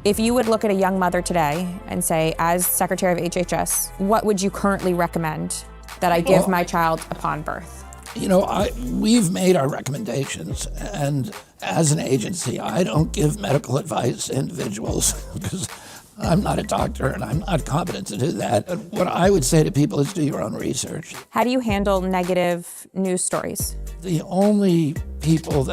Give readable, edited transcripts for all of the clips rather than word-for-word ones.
If you would look at a young mother today and say, as Secretary of HHS, what would you currently recommend that I give my child upon birth? We've made our recommendations, and as an agency, I don't give medical advice to individuals because I'm not a doctor and I'm not competent to do that. But what I would say to people is do your own research. How do you handle negative news stories? The only people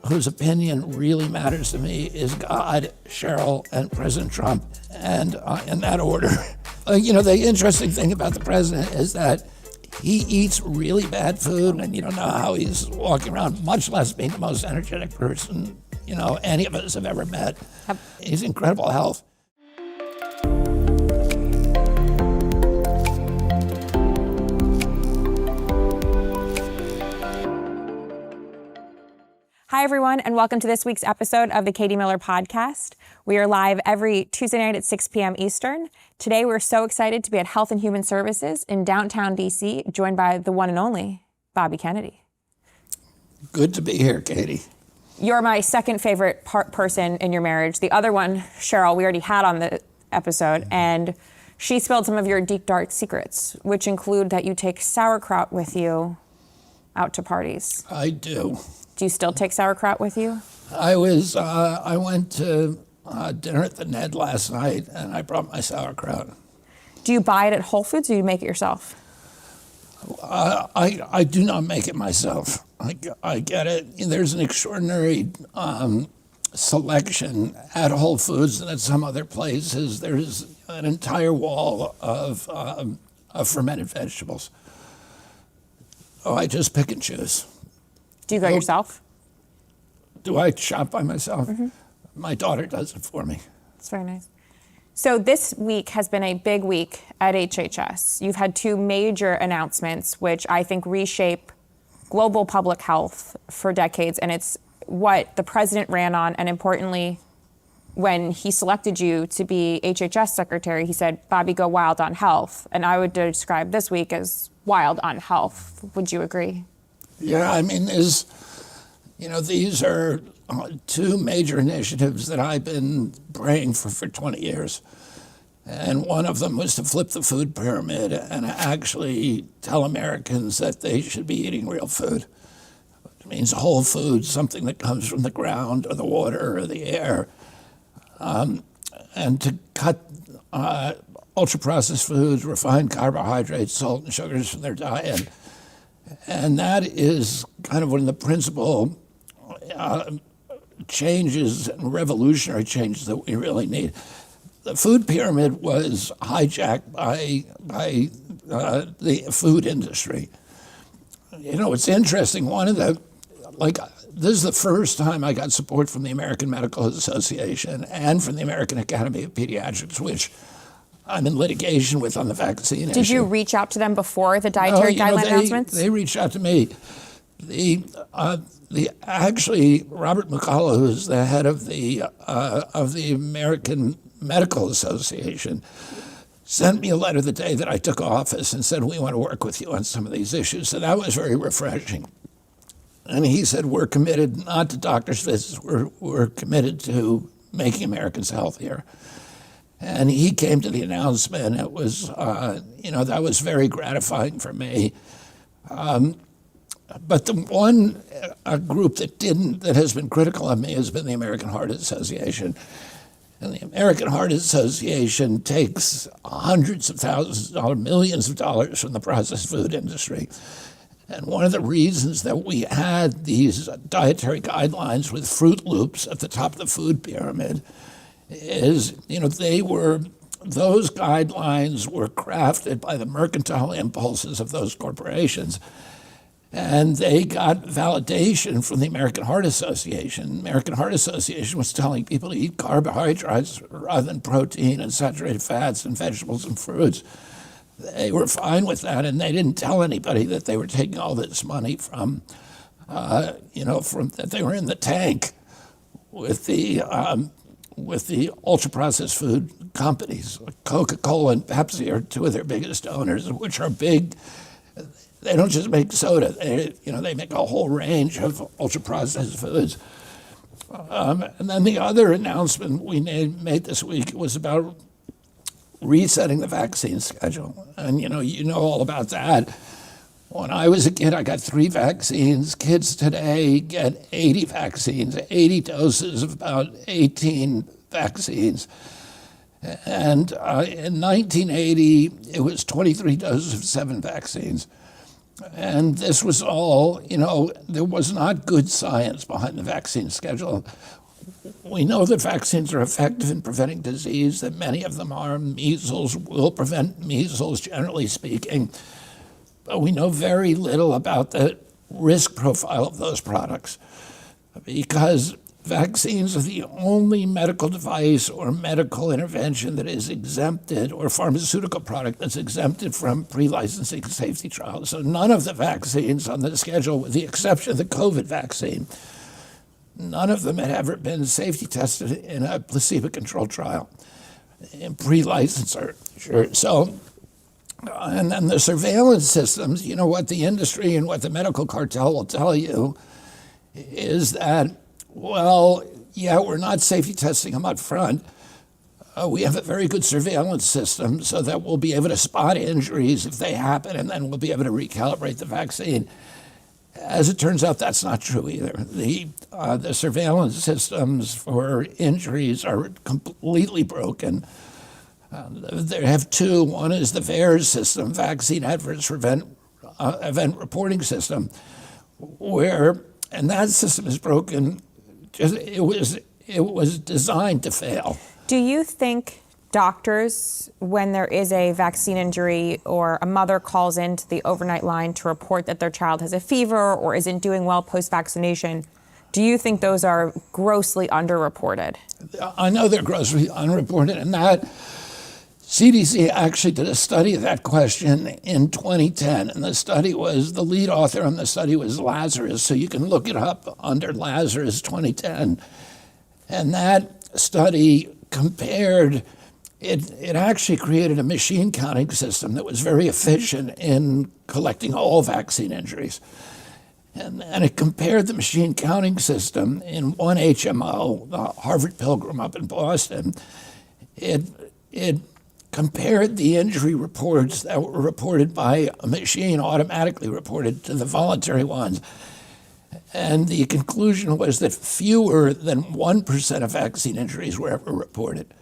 whose opinion really matters to me is God, Cheryl, and President Trump, and in that order. The interesting thing about the president is that he eats really bad food, and you don't know how he's walking around, much less being the most energetic person, any of us have ever met. He's incredible health. Hi, everyone, and welcome to this week's episode of the Katie Miller Podcast. We are live every Tuesday night at 6 p.m. Eastern. Today, we're so excited to be at Health and Human Services in downtown D.C., joined by the one and only Bobby Kennedy. Good to be here, Katie. You're my second favorite person in your marriage. The other one, Cheryl, we already had on the episode, and she spilled some of your deep, dark secrets, which include that you take sauerkraut with you out to parties. I do. Do you still take sauerkraut with you? I went to dinner at the Ned last night, and I brought my sauerkraut. Do you buy it at Whole Foods, or do you make it yourself? I do not make it myself. I get it. There's an extraordinary selection at Whole Foods and at some other places. There's an entire wall of fermented vegetables. I just pick and choose. Do you go yourself? Do I shop by myself? Mm-hmm. My daughter does it for me. That's very nice. So this week has been a big week at HHS. You've had two major announcements, which I think reshape global public health for decades. And it's what the president ran on. And importantly, when he selected you to be HHS secretary, he said, Bobby, go wild on health. And I would describe this week as wild on health. Would you agree? Yeah, I mean, these are two major initiatives that I've been praying for 20 years. And one of them was to flip the food pyramid and actually tell Americans that they should be eating real food. It means whole food, something that comes from the ground or the water or the air. And to cut ultra-processed foods, refined carbohydrates, salt and sugars from their diet. And that is kind of one of the principal changes and revolutionary changes that we really need. The food pyramid was hijacked by the food industry. It's interesting. This is the first time I got support from the American Medical Association and from the American Academy of Pediatrics, which I'm in litigation with on the vaccine issue. Did you reach out to them before the dietary guideline announcements? They reached out to me. Actually, Robert McCullough, who's the head of the American Medical Association, sent me a letter the day that I took office and said, we want to work with you on some of these issues. So that was very refreshing. And he said, we're committed not to doctor's visits, we're committed to making Americans healthier. And he came to the announcement. It was, that was very gratifying for me. But the one group that has been critical of me has been the American Heart Association. And the American Heart Association takes hundreds of thousands of dollars, millions of dollars from the processed food industry. And one of the reasons that we had these dietary guidelines with Fruit Loops at the top of the food pyramid is, those guidelines were crafted by the mercantile impulses of those corporations. And they got validation from the American Heart Association. The American Heart Association was telling people to eat carbohydrates rather than protein and saturated fats and vegetables and fruits. They were fine with that, and they didn't tell anybody that they were taking all this money from that they were in the tank with the ultra-processed food companies. Coca-Cola and Pepsi are two of their biggest donors, which are big. They don't just make soda. They make a whole range of ultra-processed foods. And then the other announcement we made this week was about resetting the vaccine schedule. And you know all about that. When I was a kid, I got 3 vaccines. Kids today get 80 vaccines, 80 doses of about 18 vaccines. And in 1980, it was 23 doses of 7 vaccines. And this was all, there was not good science behind the vaccine schedule. We know that vaccines are effective in preventing disease, that many of them are. Measles will prevent measles, generally speaking. But we know very little about the risk profile of those products because vaccines are the only medical device or medical intervention that is exempted, or pharmaceutical product that's exempted from pre-licensing safety trials. So none of the vaccines on the schedule, with the exception of the COVID vaccine, none of them had ever been safety tested in a placebo-controlled trial in pre-licensure. Sure. So, and then the surveillance systems, what the industry and what the medical cartel will tell you is that, well, yeah, we're not safety testing them up front. We have a very good surveillance system so that we'll be able to spot injuries if they happen, and then we'll be able to recalibrate the vaccine. As it turns out, that's not true either. The surveillance systems for injuries are completely broken. They have 2. One is the VAERS system, Vaccine Adverse Event Reporting System, and that system is broken. It was designed to fail. Do you think doctors, when there is a vaccine injury or a mother calls into the overnight line to report that their child has a fever or isn't doing well post-vaccination, do you think those are grossly underreported? I know they're grossly unreported, and that CDC actually did a study of that question in 2010, and the lead author on the study was Lazarus, so you can look it up under Lazarus 2010. And that study compared, it actually created a machine counting system that was very efficient in collecting all vaccine injuries. And it compared the machine counting system in one HMO, the Harvard Pilgrim up in Boston. It compared the injury reports that were reported by a machine, automatically reported, to the voluntary ones. And the conclusion was that fewer than 1% of vaccine injuries were ever reported.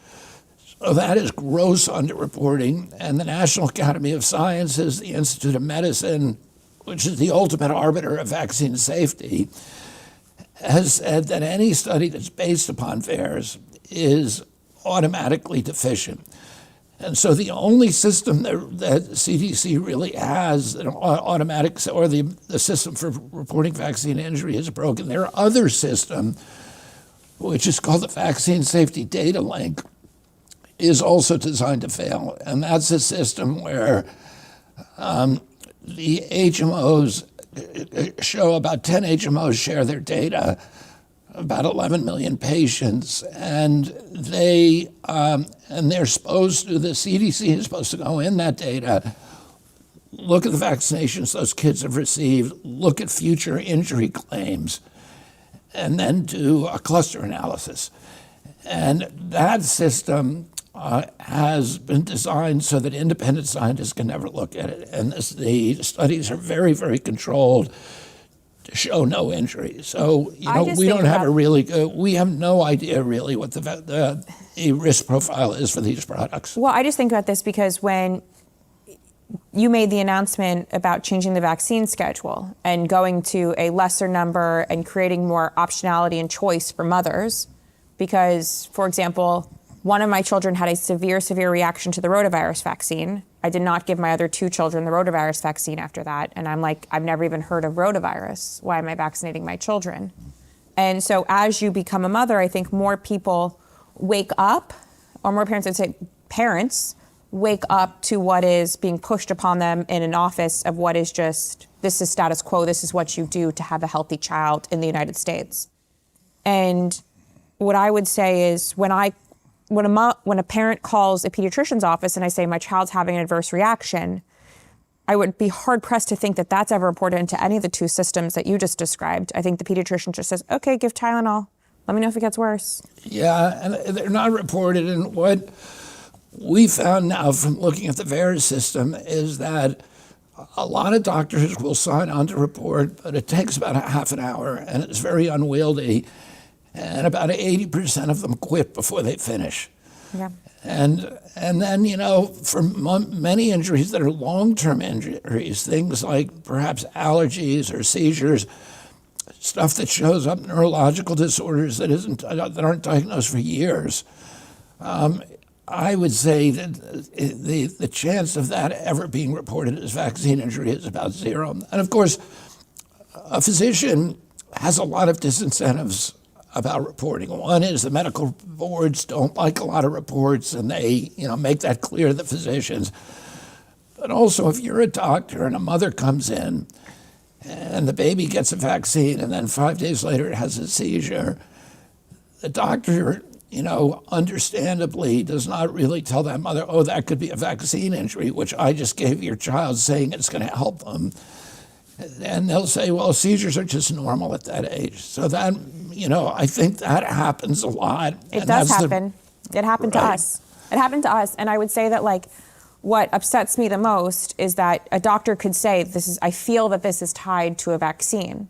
So that is gross underreporting. And the National Academy of Sciences, the Institute of Medicine, which is the ultimate arbiter of vaccine safety, has said that any study that's based upon VAERS is automatically deficient. And so the only system that CDC really has, an automatic, or the system for reporting vaccine injury, is broken. Their other system, which is called the Vaccine Safety Data Link, is also designed to fail. And that's a system where the HMOs show, about 10 HMOs share their data, about 11 million patients, and they're supposed to, the CDC is supposed to go in that data, look at the vaccinations those kids have received, look at future injury claims, and then do a cluster analysis. And that system has been designed so that independent scientists can never look at it. And the studies are very, very controlled to show no injury. So, we don't have we have no idea really what the risk profile is for these products. Well, I just think about this because when you made the announcement about changing the vaccine schedule and going to a lesser number and creating more optionality and choice for mothers, because, for example, one of my children had a severe reaction to the rotavirus vaccine. I did not give my other 2 children the rotavirus vaccine after that. And I'm like, I've never even heard of rotavirus. Why am I vaccinating my children? And so as you become a mother, I think more people wake up, or more parents, I'd say parents, wake up to what is being pushed upon them in an office of what is just, this is status quo, this is what you do to have a healthy child in the United States. And what I would say is when a parent calls a pediatrician's office and I say my child's having an adverse reaction, I would be hard pressed to think that that's ever reported into any of the 2 systems that you just described. I think the pediatrician just says, okay, give Tylenol, Let me know if it gets worse. Yeah, and they're not reported. And what we found now from looking at the VAERS system is that a lot of doctors will sign on to report, but it takes about a half an hour, and it's very unwieldy. And about 80% of them quit before they finish. Yeah. And then, for many injuries that are long-term injuries, things like perhaps allergies or seizures, stuff that shows up, neurological disorders that aren't diagnosed for years, I would say that the chance of that ever being reported as vaccine injury is about zero. And of course, a physician has a lot of disincentives about reporting. One is the medical boards don't like a lot of reports, and they make that clear to the physicians. But also, if you're a doctor and a mother comes in and the baby gets a vaccine and then 5 days later it has a seizure, the doctor, understandably does not really tell that mother, oh, that could be a vaccine injury, which I just gave your child, saying it's going to help them. And they'll say, well, seizures are just normal at that age. So that, I think that happens a lot. It does happen. It happened to us. It happened to us. And I would say that, what upsets me the most is that a doctor could say, I feel that this is tied to a vaccine.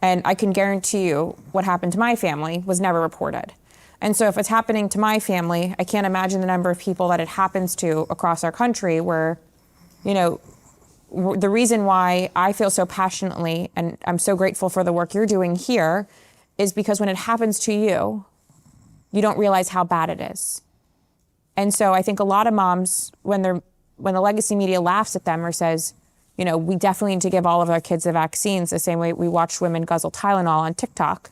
And I can guarantee you what happened to my family was never reported. And so if it's happening to my family, I can't imagine the number of people that it happens to across our country where, the reason why I feel so passionately, and I'm so grateful for the work you're doing here, is because when it happens to you, you don't realize how bad it is. And so I think a lot of moms, when the legacy media laughs at them or says, we definitely need to give all of our kids the vaccines the same way we watch women guzzle Tylenol on TikTok.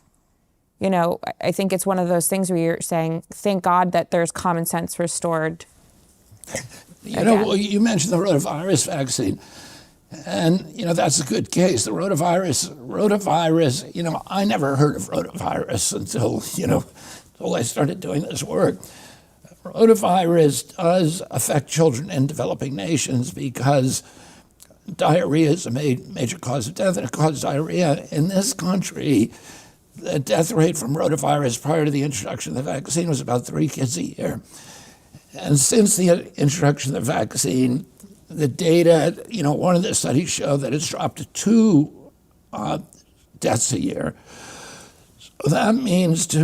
I think it's one of those things where you're saying, thank God that there's common sense restored. You mentioned the rotavirus vaccine. And, that's a good case. The rotavirus, I never heard of rotavirus until I started doing this work. Rotavirus does affect children in developing nations because diarrhea is a major cause of death, and it causes diarrhea. In this country, the death rate from rotavirus prior to the introduction of the vaccine was about 3 kids a year. And since the introduction of the vaccine, the data, one of the studies showed that it's dropped to 2 deaths a year. So that means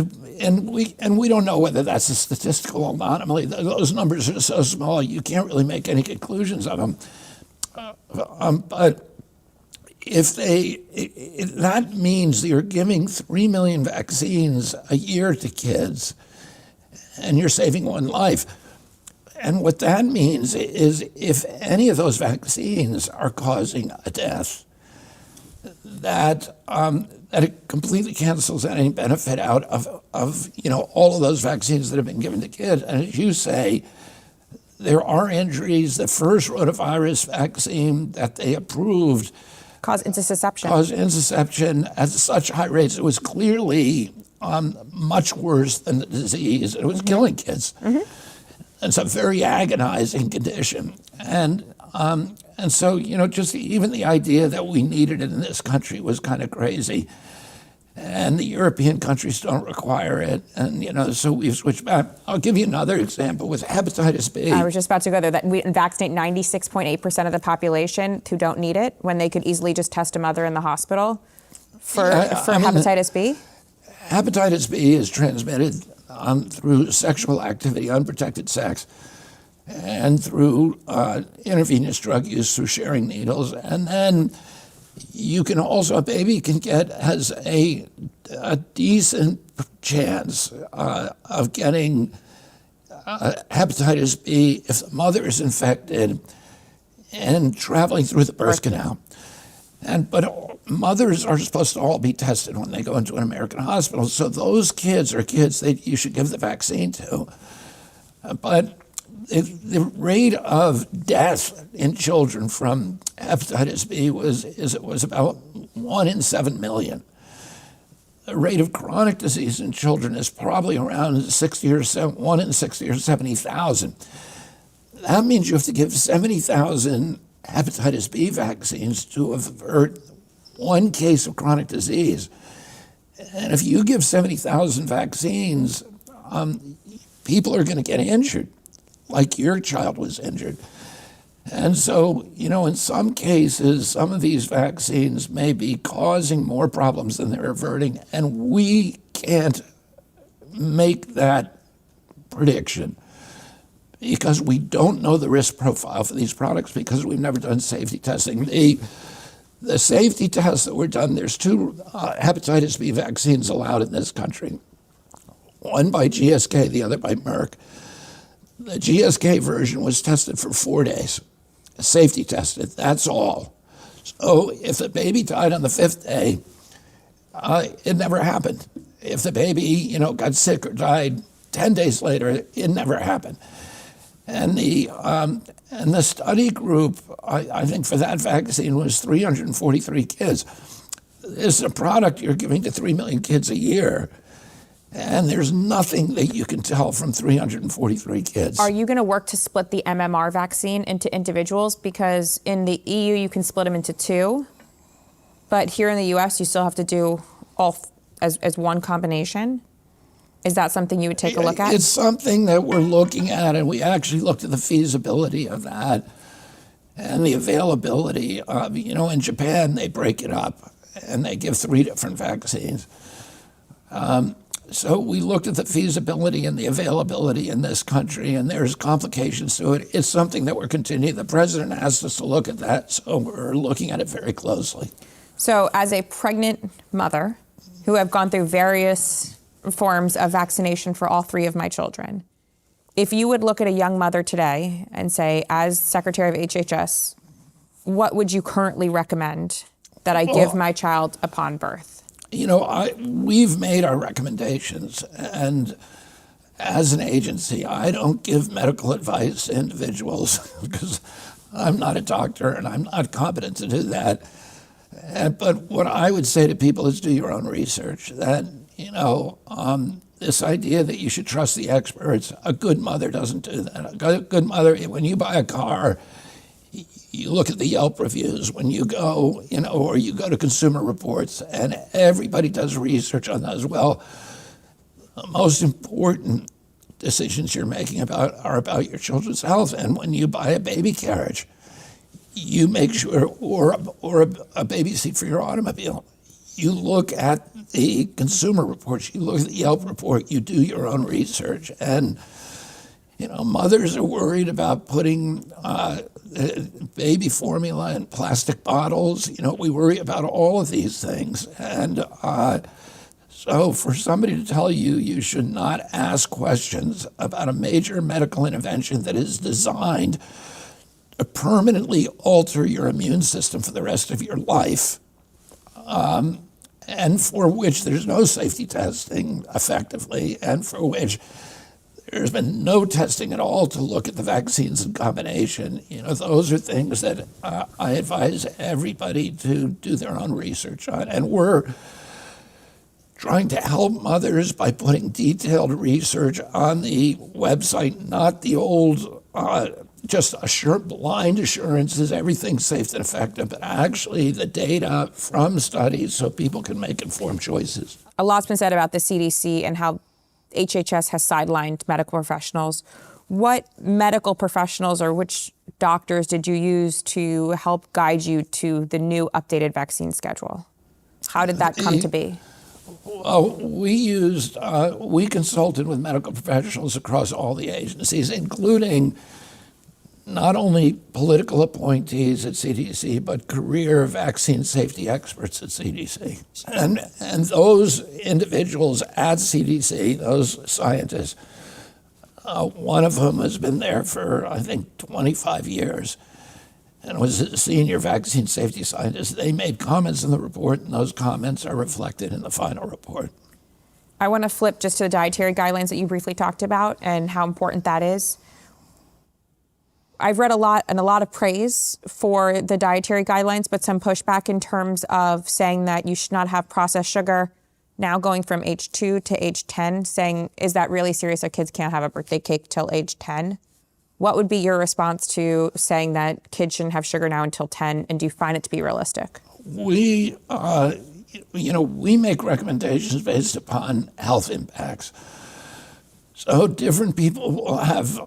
and we don't know whether that's a statistical anomaly. Those numbers are so small, you can't really make any conclusions of them. But that means that you're giving 3 million vaccines a year to kids, and you're saving 1 life. And what that means is if any of those vaccines are causing a death, that it completely cancels any benefit out of all of those vaccines that have been given to kids. And as you say, there are injuries. The first rotavirus vaccine that they approved caused intussusception at such high rates. It was clearly much worse than the disease. It was killing kids. Mm-hmm. It's a very agonizing condition. And so, just even the idea that we needed it in this country was kind of crazy. And the European countries don't require it. And, so we've switched back. I'll give you another example with hepatitis B. I was just about to go there. That we vaccinate 96.8% of the population who don't need it when they could easily just test a mother in the hospital for hepatitis B. Hepatitis B is transmitted through sexual activity, unprotected sex, and through intravenous drug use through sharing needles. And then you can also, a baby has a decent chance of getting hepatitis B if the mother is infected and traveling through the birth canal. But mothers are supposed to all be tested when they go into an American hospital. So those kids are kids that you should give the vaccine to. But the rate of death in children from hepatitis B was about 1 in 7 million. The rate of chronic disease in children is probably around 1 in 60 or 70,000. That means you have to give 70,000 hepatitis B vaccines to avert 1 case of chronic disease. And if you give 70,000 vaccines, people are going to get injured, like your child was injured. And so, in some cases, some of these vaccines may be causing more problems than they're averting, and we can't make that prediction because we don't know the risk profile for these products because we've never done safety testing. The safety tests that were done, there's two hepatitis B vaccines allowed in this country, one by GSK, the other by Merck. The GSK version was tested for 4 days, safety tested, that's all. So if the baby died on the 5th day, it never happened. If the baby, got sick or died 10 days later, it never happened. And the study group, I think for that vaccine was 343 kids. This is a product you're giving to 3 million kids a year. And there's nothing that you can tell from 343 kids. Are you going to work to split the MMR vaccine into individuals? Because in the EU, you can split them into two. But here in the US, you still have to do all as one combination. Is that something you would take a look at? It's something that we're looking at, and we actually looked at the feasibility of that and the availability of, in Japan, they break it up and they give 3 different vaccines. So we looked at the feasibility and the availability in this country, and there's complications to it. It's something that we're continuing. The president asked us to look at that, so we're looking at it very closely. So as a pregnant mother who have gone through various forms of vaccination for all 3 of my children, if you would look at a young mother today and say, as Secretary of HHS, what would you currently recommend that I give my child upon birth? We've made our recommendations, and as an agency, I don't give medical advice to individuals because I'm not a doctor and I'm not competent to do that. But what I would say to people is do your own research. That, this idea that you should trust the experts, a good mother doesn't do that. A good mother, when you buy a car, you look at the Yelp reviews when you go, or you go to Consumer Reports, and everybody does research on those. Well, the most important decisions you're making are about your children's health. And when you buy a baby carriage, you make sure, or a baby seat for your automobile, you look at the Consumer Reports, you look at the Yelp report, you do your own research. And, mothers are worried about putting baby formula in plastic bottles. We worry about all of these things. And so for somebody to tell you you should not ask questions about a major medical intervention that is designed to permanently alter your immune system for the rest of your life, and for which there's no safety testing effectively, and for which there's been no testing at all to look at the vaccines in combination. Those are things that I advise everybody to do their own research on. And we're trying to help mothers by putting detailed research on the website, not the old just blind assurances, everything's safe and effective, but actually the data from studies so people can make informed choices. A lot's been said about the CDC and how HHS has sidelined medical professionals. What medical professionals or which doctors did you use to help guide you to the new updated vaccine schedule? How did that come to be? Well, we consulted with medical professionals across all the agencies, including not only political appointees at CDC, but career vaccine safety experts at CDC. And those individuals at CDC, those scientists, one of whom has been there for, I think, 25 years and was a senior vaccine safety scientist, they made comments in the report, and those comments are reflected in the final report. I want to flip just to the dietary guidelines that you briefly talked about and how important that is. I've read a lot of praise for the dietary guidelines, but some pushback in terms of saying that you should not have processed sugar, now going from age 2 to age 10, saying, is that really serious that kids can't have a birthday cake till age 10? What would be your response to saying that kids shouldn't have sugar now until 10, and do you find it to be realistic? We, we make recommendations based upon health impacts. So different people will have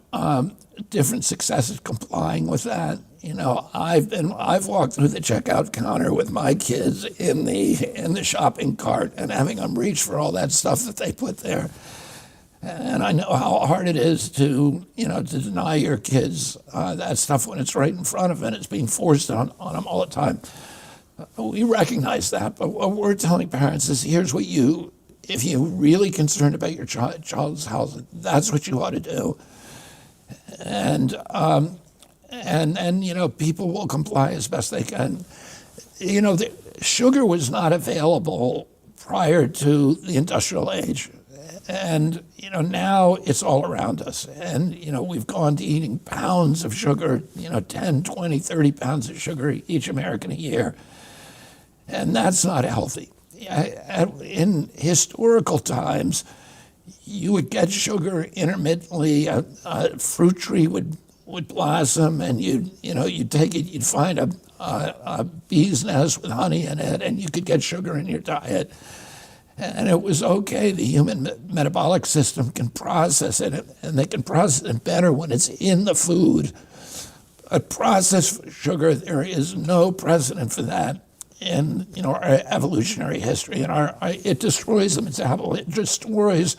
different successes complying with that. I've walked through the checkout counter with my kids in the shopping cart and having them reach for all that stuff that they put there. And I know how hard it is to deny your kids that stuff when it's right in front of them and it's being forced on them all the time. We recognize that, but what we're telling parents is here's what if you're really concerned about your child's health, that's what you ought to do. And people will comply as best they can. Sugar was not available prior to the industrial age. And, now it's all around us. And, we've gone to eating pounds of sugar, 10, 20, 30 pounds of sugar each American a year. And that's not healthy. In historical times, you would get sugar intermittently. A fruit tree would blossom, and you'd take it. You'd find a bee's nest with honey in it, and you could get sugar in your diet. And it was okay. The human metabolic system can process it, and they can process it better when it's in the food. But processed sugar, there is no precedent for that in our evolutionary history, and it destroys the metabolism. It destroys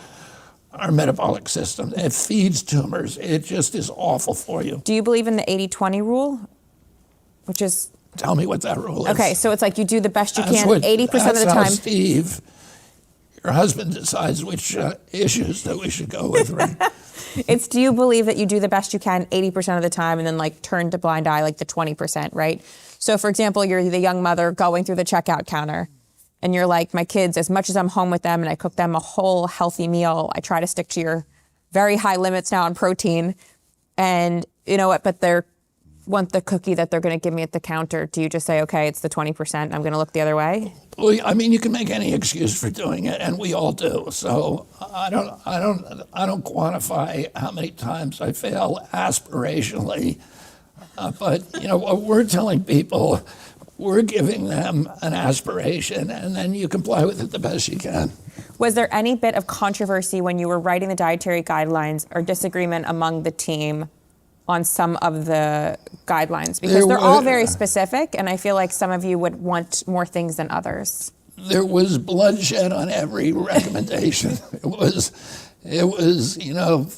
our metabolic system. It feeds tumors. It just is awful for you. Do you believe in the 80-20 rule, which is? Tell me what that rule is. Okay, so it's like you do the best you can 80% of the That's time. how Steve, your husband, decides which issues that we should go with, right? It's, do you believe that you do the best you can 80% of the time and then turn to blind eye the 20%, right? So for example, you're the young mother going through the checkout counter and you're like, my kids, as much as I'm home with them and I cook them a whole healthy meal, I try to stick to your very high limits now on protein. And you know what, but they want the cookie that they're going to give me at the counter. Do you just say, okay, it's the 20%, I'm going to look the other way? Well, you can make any excuse for doing it, and we all do. So I don't quantify how many times I fail aspirationally. But what we're telling people, we're giving them an aspiration, and then you comply with it the best you can. Was there any bit of controversy when you were writing the dietary guidelines or disagreement among the team on some of the guidelines? Because they're all very specific, and I feel like some of you would want more things than others. There was bloodshed on every recommendation. It was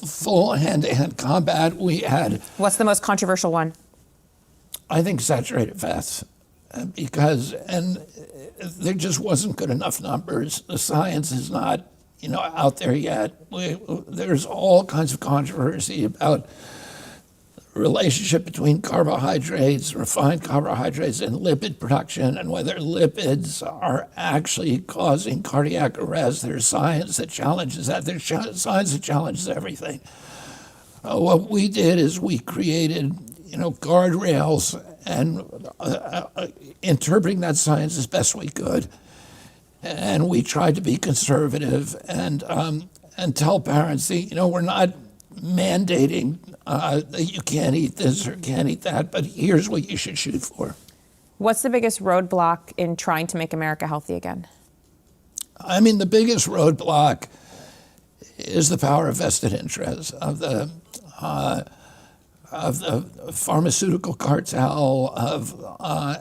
full hand-to-hand combat. We had. What's the most controversial one? I think saturated fats, because there just wasn't good enough numbers. The science is not out there yet. There's all kinds of controversy about relationship between carbohydrates, refined carbohydrates, and lipid production, and whether lipids are actually causing cardiac arrest. There's science that challenges that. There's science that challenges everything. What we did is we created, guardrails and interpreting that science as best we could. And we tried to be conservative and tell parents, we're not mandating that you can't eat this or can't eat that, but here's what you should shoot for. What's the biggest roadblock in trying to make America healthy again? The biggest roadblock is the power of vested interests of the pharmaceutical cartel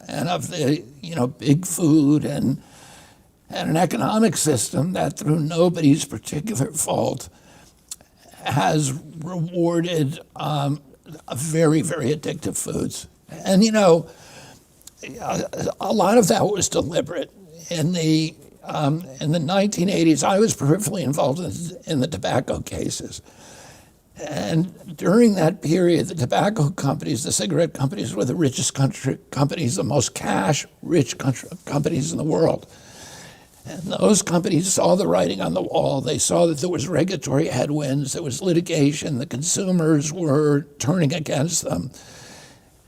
and of the big food and an economic system that, through nobody's particular fault, has rewarded very, very addictive foods. And, a lot of that was deliberate. In the 1980s, I was peripherally involved in the tobacco cases. And during that period, the tobacco companies, the cigarette companies, were the richest companies, the most cash-rich companies in the world. And those companies saw the writing on the wall. They saw that there was regulatory headwinds, there was litigation, the consumers were turning against them.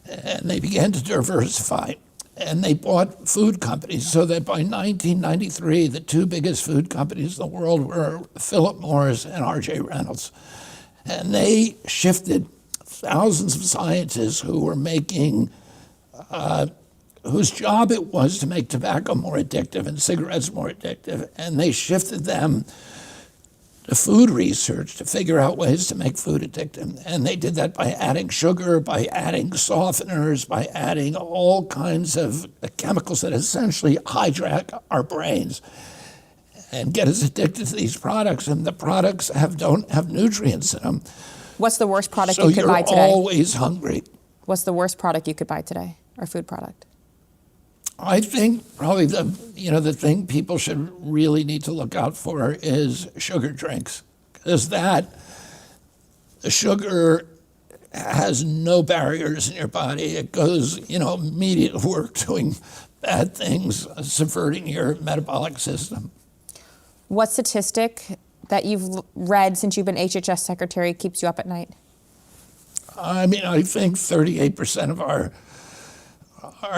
And they began to diversify. And they bought food companies, so that by 1993, the two biggest food companies in the world were Philip Morris and R.J. Reynolds. And they shifted thousands of scientists who were making whose job it was to make tobacco more addictive and cigarettes more addictive, and they shifted them to food research to figure out ways to make food addictive. And they did that by adding sugar, by adding softeners, by adding all kinds of chemicals that essentially hijack our brains and get us addicted to these products. And the products don't have nutrients in them. What's the worst product So you could buy you're today? always hungry. What's the worst product you could buy today, or food product? I think probably the thing people should really need to look out for is sugar drinks, because the sugar has no barriers in your body. It goes, immediate work doing bad things, subverting your metabolic system. What statistic that you've read since you've been HHS secretary keeps you up at night? I mean, I think 38% of our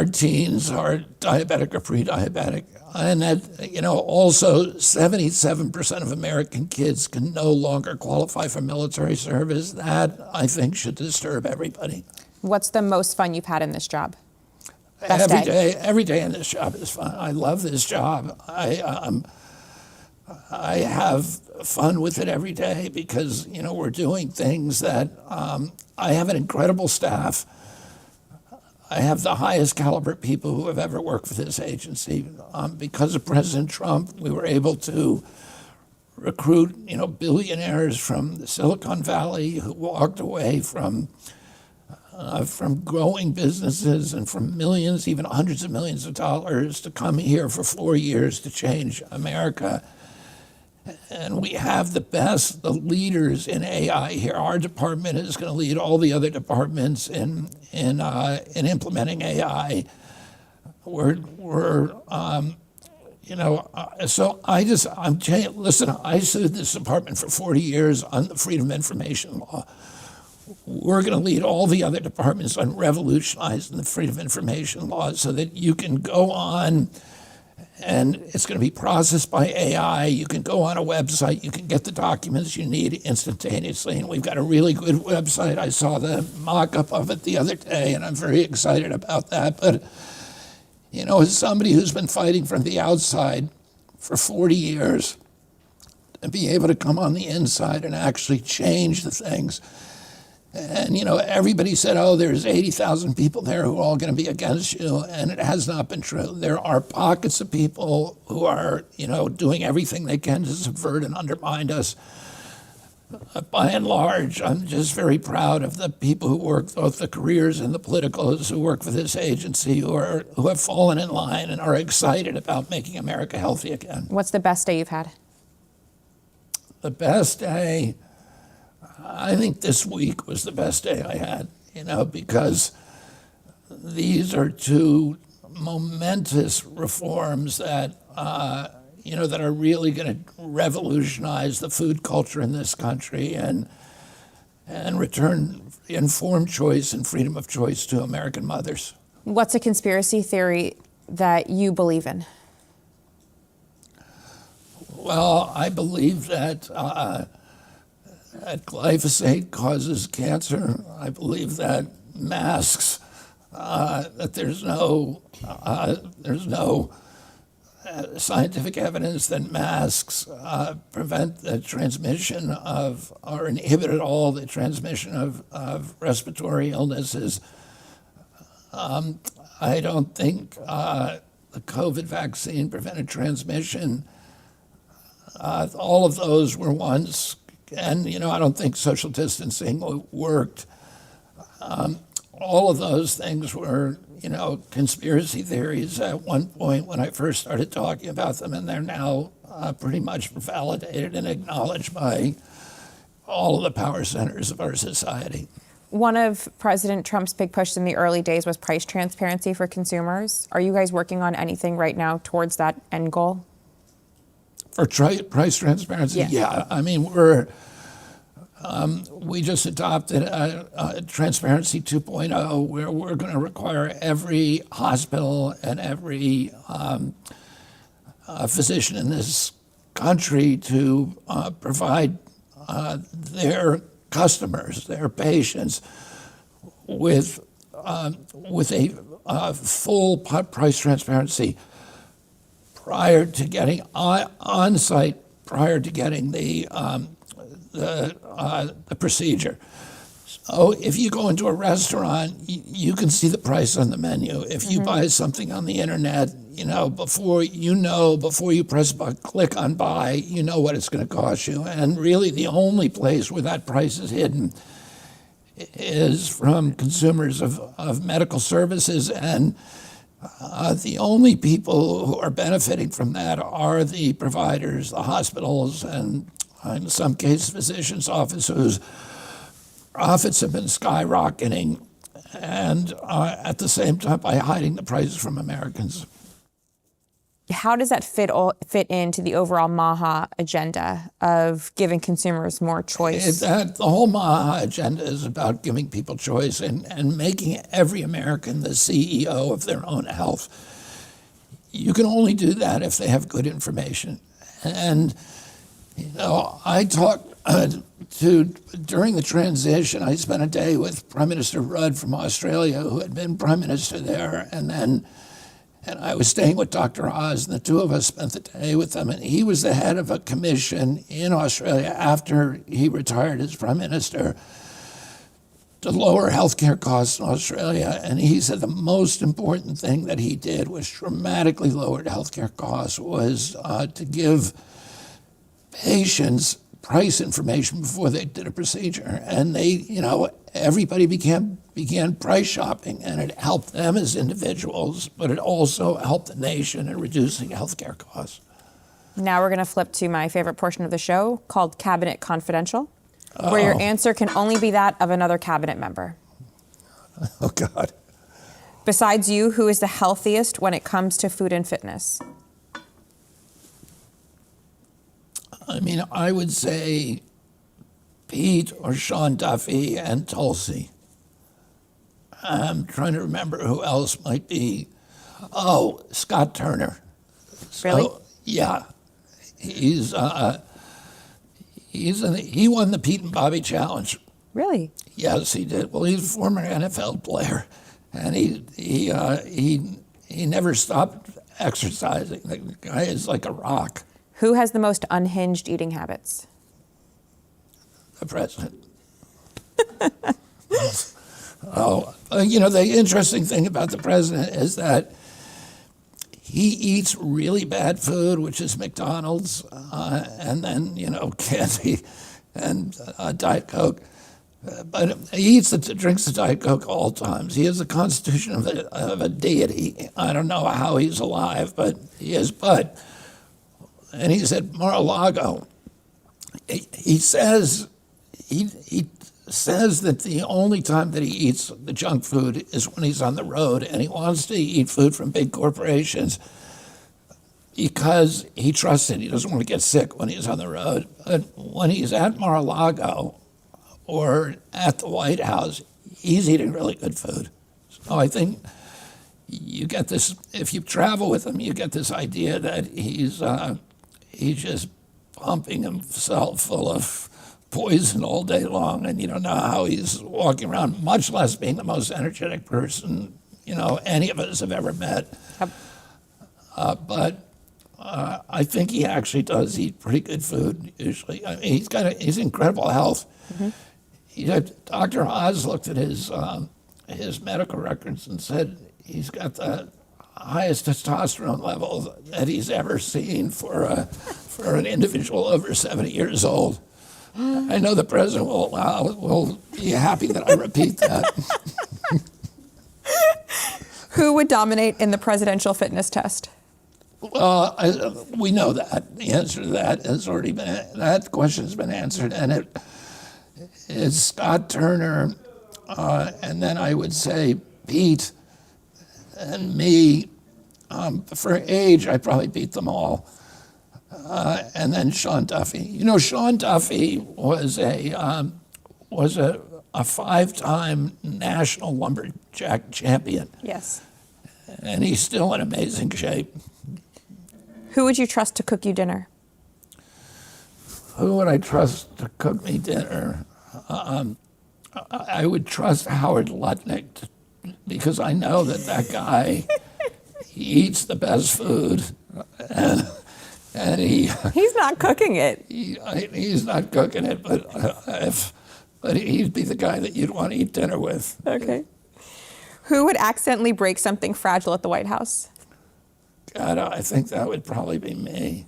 teens are diabetic or pre-diabetic. And that, also 77% of American kids can no longer qualify for military service. That, I think, should disturb everybody. What's the most fun you've had in this job? Every day in this job is fun. I love this job. I have fun with it every day because, we're doing things that I have an incredible staff. I have the highest caliber people who have ever worked for this agency. Because of President Trump, we were able to recruit, billionaires from the Silicon Valley who walked away from growing businesses and from millions, even hundreds of millions of dollars to come here for 4 years to change America. And we have the leaders in AI here. Our department is going to lead all the other departments in implementing AI. Listen, I sued this department for 40 years on the Freedom of Information Law. We're going to lead all the other departments on revolutionizing the Freedom of Information Law so that you can go on and it's going to be processed by AI. You can go on a website, you can get the documents you need instantaneously, and we've got a really good website. I saw the mock-up of it the other day, and I'm very excited about that. But, as somebody who's been fighting from the outside for 40 years, to be able to come on the inside and actually change the things. And, everybody said, there's 80,000 people there who are all going to be against you. And it has not been true. There are pockets of people who are, doing everything they can to subvert and undermine us. By and large, I'm just very proud of the people who work, both the careers and the politicals who work for this agency, who have fallen in line and are excited about making America healthy again. What's the best day you've had? The best day, I think this week was the best day I had, because these are two momentous reforms that, that are really going to revolutionize the food culture in this country and return informed choice and freedom of choice to American mothers. What's a conspiracy theory that you believe in? Well, I believe that glyphosate causes cancer. I believe that masks, that there's no scientific evidence that masks prevent the transmission of, or inhibit at all the transmission of respiratory illnesses. I don't think the COVID vaccine prevented transmission. All of those were once, and I don't think social distancing worked. All of those things were, conspiracy theories at one point when I first started talking about them, and they're now pretty much validated and acknowledged by all of the power centers of our society. One of President Trump's big pushes in the early days was price transparency for consumers. Are you guys working on anything right now towards that end goal? For price transparency? Yeah. I mean, we just adopted a Transparency 2.0 where we're going to require every hospital and every physician in this country to provide their customers, their patients, with a full price transparency prior to getting on site, prior to getting the procedure. So if you go into a restaurant, you can see the price on the menu. If you buy something on the internet, before you press click on buy, you know what it's going to cost you. And really the only place where that price is hidden is from consumers of medical services. And the only people who are benefiting from that are the providers, the hospitals, and in some cases, physicians' offices whose profits have been skyrocketing, and at the same time by hiding the prices from Americans. How does that fit into the overall MAHA agenda of giving consumers more choice? The whole MAHA agenda is about giving people choice and making every American the CEO of their own health. You can only do that if they have good information. And, I talked during the transition, I spent a day with Prime Minister Rudd from Australia, who had been Prime Minister there, and I was staying with Dr. Oz, and the two of us spent the day with him. And he was the head of a commission in Australia after he retired as Prime Minister to lower healthcare costs in Australia. And he said the most important thing that he did, which dramatically lowered healthcare costs, was to give patients price information before they did a procedure. And everybody began price shopping, and it helped them as individuals, but it also helped the nation in reducing healthcare costs. Now we're going to flip to my favorite portion of the show called Cabinet Confidential, where your answer can only be that of another cabinet member. Oh, God. Besides you, who is the healthiest when it comes to food and fitness? I would say Pete or Sean Duffy and Tulsi. I'm trying to remember who else might be. Oh, Scott Turner. Really? Yeah. He won the Pete and Bobby Challenge. Really? Yes, he did. Well, he's a former NFL player, and he never stopped exercising. The guy is like a rock. Who has the most unhinged eating habits? The president. The interesting thing about the president is that he eats really bad food, which is McDonald's, and then, candy and Diet Coke. But he drinks the Diet Coke all times. He has the constitution of a deity. I don't know how he's alive, but he is. And he's at Mar-a-Lago. He says that the only time that he eats the junk food is when he's on the road, and he wants to eat food from big corporations because he trusts it. He doesn't want to get sick when he's on the road. But when he's at Mar-a-Lago or at the White House, he's eating really good food. So I think you get this, if you travel with him, you get this idea that he's just pumping himself full of poison all day long, and you don't know how he's walking around, much less being the most energetic person, any of us have ever met. But I think he actually does eat pretty good food, usually. He's incredible health. Mm-hmm. Dr. Oz looked at his medical records and said he's got the highest testosterone level that he's ever seen for an individual over 70 years old. I know the president will be happy that I repeat that. Who would dominate in the presidential fitness test? Well, we know that. The answer to that has already been, that question has been answered, and it is Scott Turner, and then I would say Pete and me. For age, I probably beat them all. And then Sean Duffy. Sean Duffy was a 5-time national lumberjack champion. Yes. And he's still in amazing shape. Who would you trust to cook you dinner? Who would I trust to cook me dinner? I would trust Howard Lutnick because I know that guy, he eats the best food, and he's not cooking it. He's not cooking it, but he'd be the guy that you'd want to eat dinner with. Okay. Who would accidentally break something fragile at the White House? God, I think that would probably be me.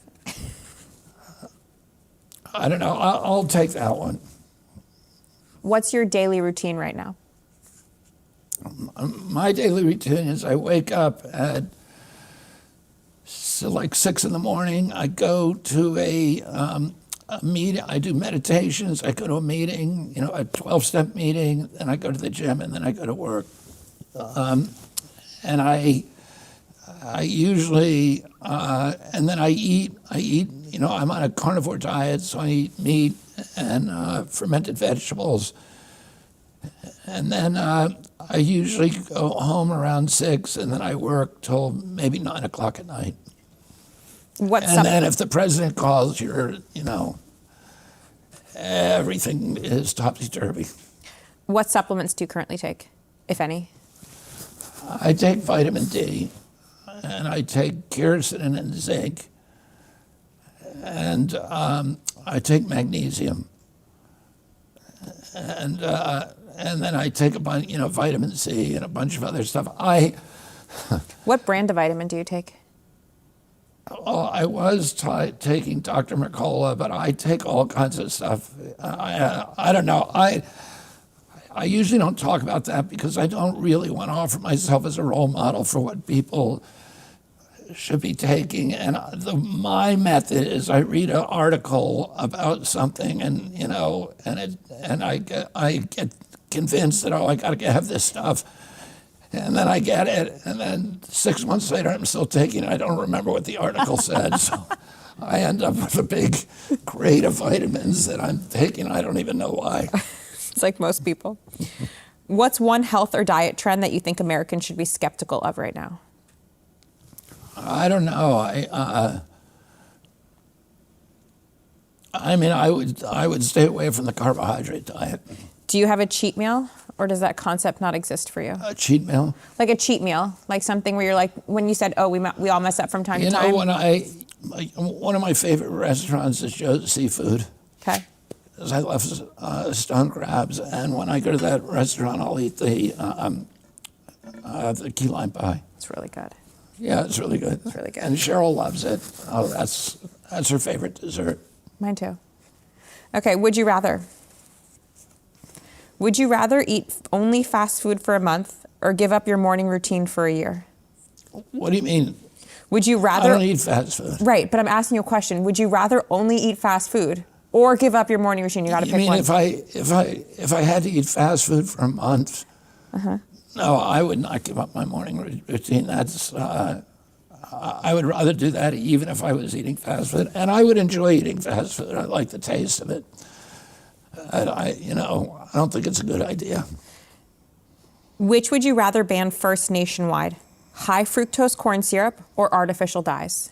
I don't know. I'll take that one. What's your daily routine right now? My daily routine is I wake up at like 6 in the morning. I go to a meeting. I do meditations. I go to a meeting, a 12-step meeting. Then I go to the gym, and then I go to work. And I usually, and then I eat, I'm on a carnivore diet, so I eat meat and fermented vegetables. And then I usually go home around 6, and then I work till maybe 9 o'clock at night. And then if the president calls, everything is topsy-turvy. What supplements do you currently take, if any? I take vitamin D, and I take quercetin and zinc, and I take magnesium, and then I take a bunch, vitamin C and a bunch of other stuff. What brand of vitamin do you take? I was taking Dr. Mercola, but I take all kinds of stuff. I don't know. I usually don't talk about that because I don't really want to offer myself as a role model for what people should be taking. And my method is I read an article about something, and I get convinced that I got to have this stuff, and then I get it, and then 6 months later I'm still taking it. I don't remember what the article said, so I end up with a big crate of vitamins that I'm taking. I don't even know why. It's like most people. What's one health or diet trend that you think Americans should be skeptical of right now? I don't know. I would stay away from the carbohydrate diet. Do you have a cheat meal, or does that concept not exist for you? A cheat meal? Like a cheat meal, like something where you're like, when you said, oh, we all mess up from time to time. One of my favorite restaurants is Joe's Seafood. Okay. Because I love stone crabs, and when I go to that restaurant, I'll eat the key lime pie. It's really good. Yeah, it's really good. It's really good. And Cheryl loves it. Oh, that's her favorite dessert. Mine too. Okay, would you rather? Would you rather eat only fast food for a month or give up your morning routine for a year? What do you mean? Would you rather? I don't eat fast food. Right, but I'm asking you a question. Would you rather only eat fast food or give up your morning routine? You got to pick one. If I had to eat fast food for a month, no, I would not give up my morning routine. I would rather do that even if I was eating fast food, and I would enjoy eating fast food. I like the taste of it. I don't think it's a good idea. Which would you rather ban first nationwide? High fructose corn syrup or artificial dyes?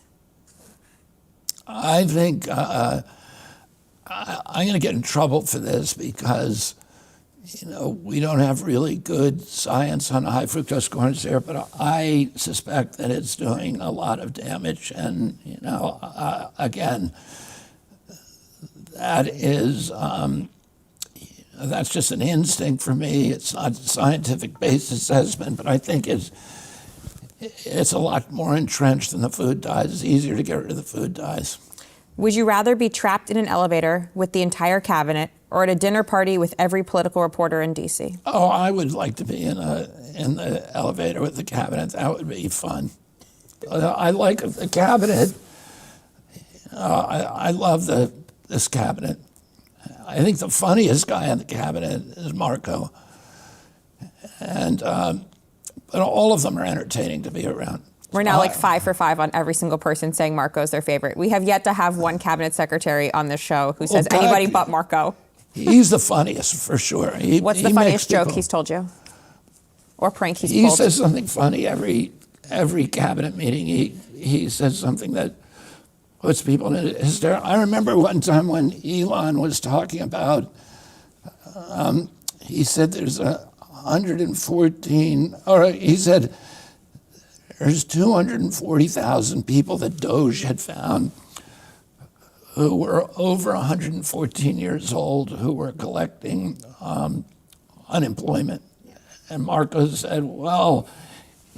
I think I'm going to get in trouble for this because, we don't have really good science on high fructose corn syrup, but I suspect that it's doing a lot of damage. And, again, that is, that's just an instinct for me. It's not a scientific-based assessment, but I think it's a lot more entrenched than the food dyes. It's easier to get rid of the food dyes. Would you rather be trapped in an elevator with the entire cabinet or at a dinner party with every political reporter in D.C.? Oh, I would like to be in the elevator with the cabinet. That would be fun. I like the cabinet. I love this cabinet. I think the funniest guy in the cabinet is Marco. And but all of them are entertaining to be around. We're now like 5 for 5 on every single person saying Marco's their favorite. We have yet to have one cabinet secretary on this show who says anybody but Marco. He's the funniest for sure. What's the funniest joke he's told you? Or prank he's pulled? He says something funny every cabinet meeting. He says something that puts people in hysterics. I remember one time when Elon was talking about, he said there's 114, or he said there's 240,000 people that Doge had found who were over 114 years old who were collecting unemployment. And Marcos said, well,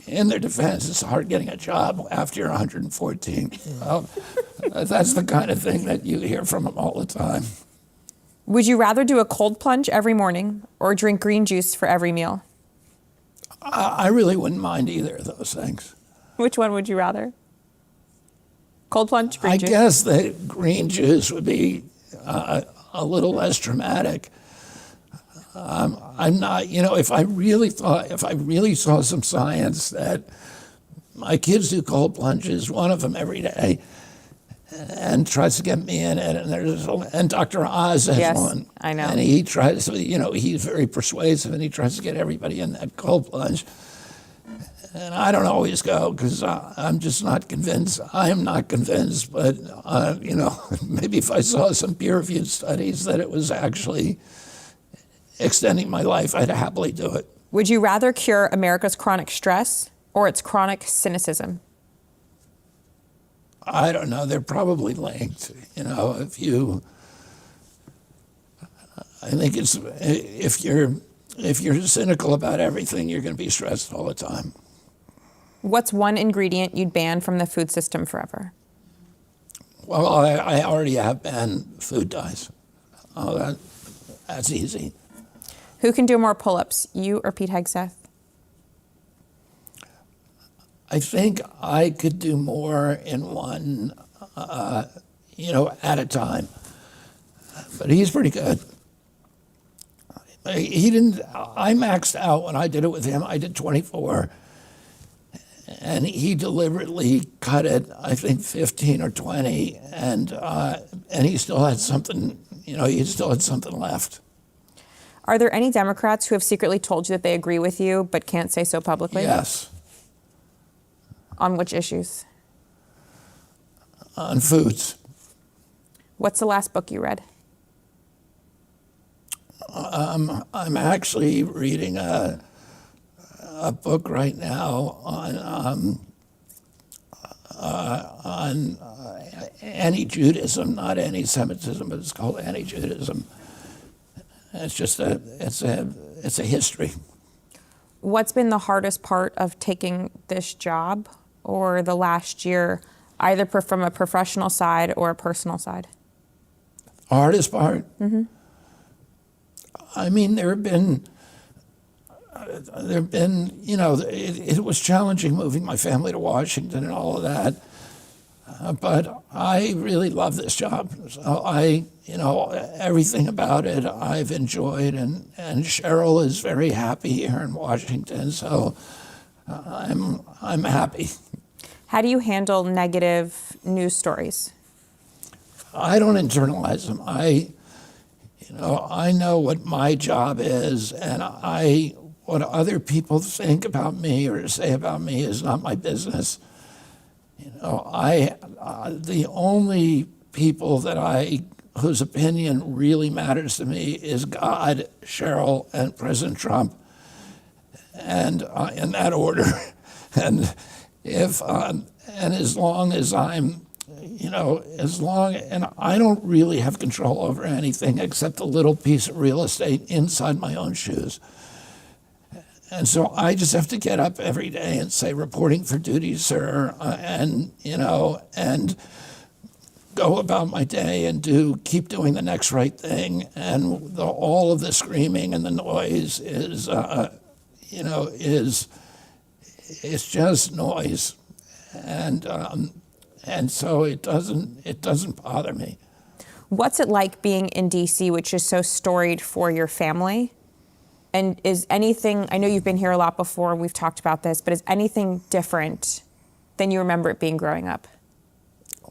in their defense, it's hard getting a job after you're 114. Well, that's the kind of thing that you hear from them all the time. Would you rather do a cold plunge every morning or drink green juice for every meal? I really wouldn't mind either of those things. Which one would you rather? Cold plunge, green juice? I guess that green juice would be a little less dramatic. I'm not, if I really saw some science that my kids do cold plunges, one of them every day, and tries to get me in it, and Dr. Oz has Yes, one. I know. And he tries, he's very persuasive, and he tries to get everybody in that cold plunge. And I don't always go because I'm just not convinced. I am not convinced, but maybe if I saw some peer-reviewed studies that it was actually extending my life, I'd happily do it. Would you rather cure America's chronic stress or its chronic cynicism? I don't know. They're probably linked. I think it's if you're cynical about everything, you're going to be stressed all the time. What's one ingredient you'd ban from the food system forever? Well, I already have banned food dyes. Oh, that's easy. Who can do more pull-ups, you or Pete Hegseth? I think I could do more in one, at a time. But he's pretty good. He didn't. I maxed out when I did it with him. I did 24, and he deliberately cut it. I think 15 or 20, and he still had something. He still had something left. Are there any Democrats who have secretly told you that they agree with you but can't say so publicly? Yes. On which issues? On foods. What's the last book you read? I'm actually reading a book right now on anti-Judaism, not anti-Semitism, but it's called anti-Judaism. It's just it's a history. What's been the hardest part of taking this job or the last year, either from a professional side or a personal side? Hardest part? Mm-hmm. I mean, there have been, it was challenging moving my family to Washington and all of that. But I really love this job. So everything about it I've enjoyed, and Cheryl is very happy here in Washington. So I'm happy. How do you handle negative news stories? I don't internalize them. I know what my job is, and what other people think about me or say about me is not my business. The only people whose opinion really matters to me is God, Cheryl, and President Trump, and in that order. And as long as I'm, and I don't really have control over anything except a little piece of real estate inside my own shoes. And so I just have to get up every day and say, reporting for duty, sir, and go about my day and keep doing the next right thing. And all of the screaming and the noise it's just noise. And so it doesn't bother me. What's it like being in D.C., which is so storied for your family? And is anything, I know you've been here a lot before, we've talked about this, but is anything different than you remember it being growing up?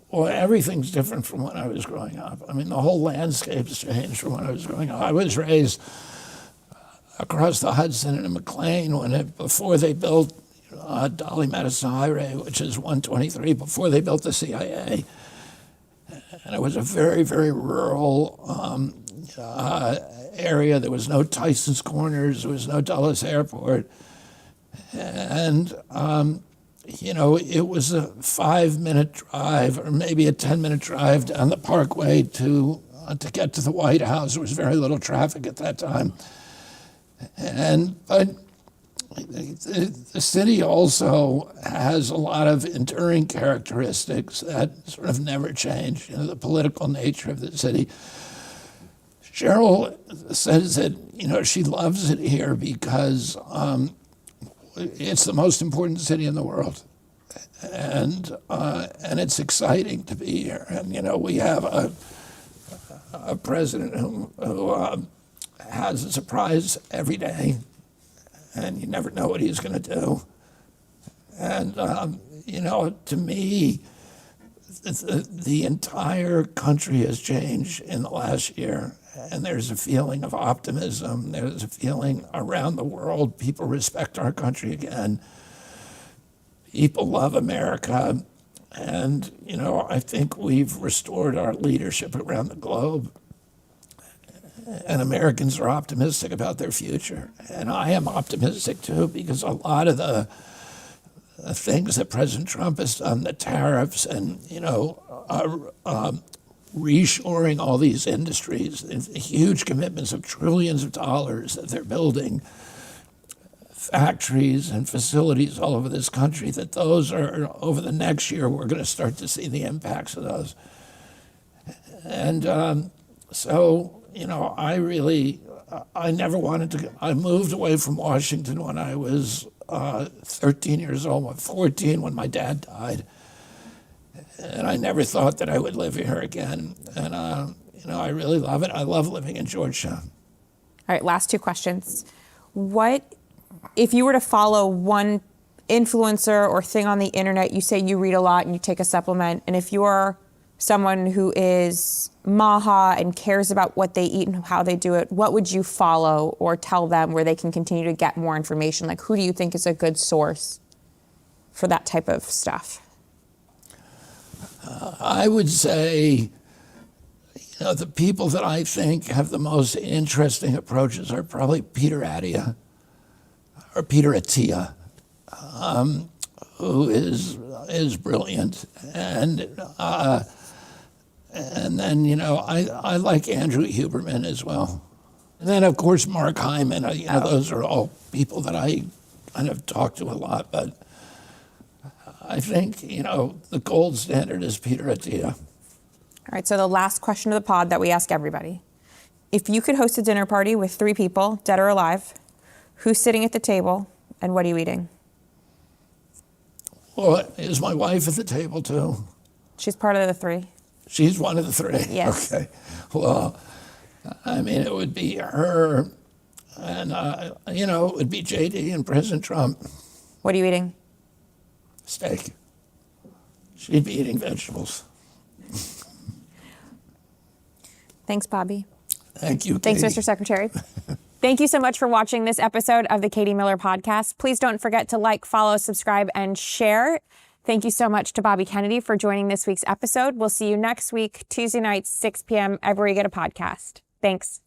Well, everything's different from when I was growing up. I mean, the whole landscape's changed from when I was growing up. I was raised across the Hudson in McLean before they built Dolly Madison Highway, which is 123, before they built the CIA. And it was a very, very rural, area. There was no Tyson's Corners. There was no Dulles Airport. And, it was a 5-minute drive or maybe a 10-minute drive down the Parkway to get to the White House. There was very little traffic at that time. But the city also has a lot of enduring characteristics that sort of never change. The political nature of the city. Cheryl says that, she loves it here because it's the most important city in the world. And it's exciting to be here. And, we have a president who has a surprise every day, and you never know what he's going to do. And, to me, the entire country has changed in the last year. And there's a feeling of optimism. There's a feeling around the world. People respect our country again. People love America. And, I think we've restored our leadership around the globe. And Americans are optimistic about their future. And I am optimistic, too, because a lot of the things that President Trump has done, the tariffs and, reshoring all these industries, huge commitments of trillions of dollars that they're building, factories and facilities all over this country, that those are, over the next year, we're going to start to see the impacts of those. And I never wanted to, I moved away from Washington when I was 13 years old, 14 when my dad died. And I never thought that I would live here again. And, I really love it. I love living in Georgetown. All right, last two questions. What, if you were to follow one influencer or thing on the internet, you say you read a lot and you take a supplement, and if you're someone who is Maha and cares about what they eat and how they do it, what would you follow or tell them where they can continue to get more information? Like, who do you think is a good source for that type of stuff? I would say, the people that I think have the most interesting approaches are probably Peter Attia, or Peter Attia, who is brilliant. And then, I like Andrew Huberman as well. And then, of course, Mark Hyman. Those are all people that I kind of talk to a lot, but I think, the gold standard is Peter Attia. All right, so the last question of the pod that we ask everybody. If you could host a dinner party with 3 people, dead or alive, who's sitting at the table and what are you eating? Well, is my wife at the table too? She's part of the 3. She's one of the 3? Yes. Okay. Well, it would be her and, it would be JD and President Trump. What are you eating? Steak. She'd be eating vegetables. Thanks, Bobby. Thank you, Thanks, Katie. Mr. Secretary. Thank you so much for watching this episode of the Katie Miller Podcast. Please don't forget to like, follow, subscribe, and share. Thank you so much to Bobby Kennedy for joining this week's episode. We'll see you next week, Tuesday nights, 6 p.m., everywhere you get a podcast. Thanks.